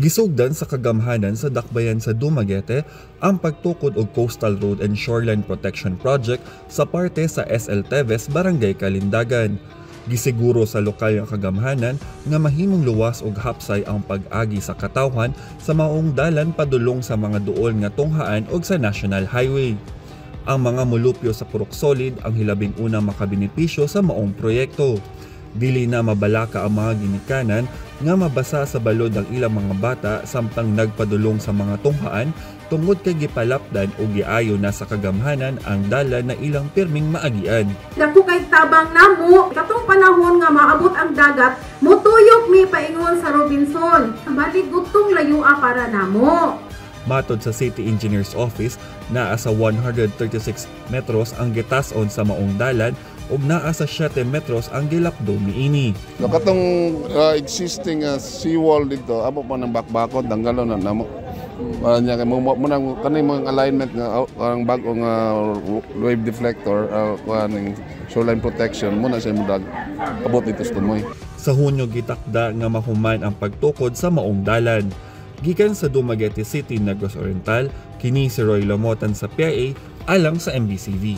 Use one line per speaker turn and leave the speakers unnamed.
Gisugdan sa kagamhanan sa dakbayan sa Dumaguete ang pagtukod og Coastal Road and Shoreline Protection Project sa parte sa SL Teves, Barangay Kalindagan. Gisiguro sa lokal nga kagamhanan nga mahimong luwas og hapsay ang pag-agi sa katawhan sa maong dalan padulong sa mga duol nga tunghaan og sa National Highway. Ang mga molupyo sa Purok Solid ang hilabing unang makabenepisyo sa maong proyekto. Dili na mabalaka ang mga ginikanan nga mabasa sa balod ang ilang mga bata samtang nagpadulong sa mga tunghaan tungod kay gipalapdan o giayo na sa kagamhanan ang dalan na ilang pirming maagian.
Dako kay tabang namo, katong panahon nga maabot ang dagat, mutuyok mi paingon sa Robinson. Balik gutong layua para namo.
Matod sa City Engineer's Office, naa sa 136 metros ang gitason sa maong dalan ug naa sa 7 metros ang gilapdo niini.
Katong existing seawall dito, amo pa ng bakbakod, danggalon na namo. Nya kay mo kaning mga alignment nga ang bag-ong wave deflector kaning shoreline protection mo na siya mudag abot dito sa tumoy.
Sa Hunyo gitakda nga mahuman ang pagtukod sa maong dalan. Gikan sa Dumaguete City, Negros Oriental, kini si Roy Lamotan sa PIA alang sa MBCV.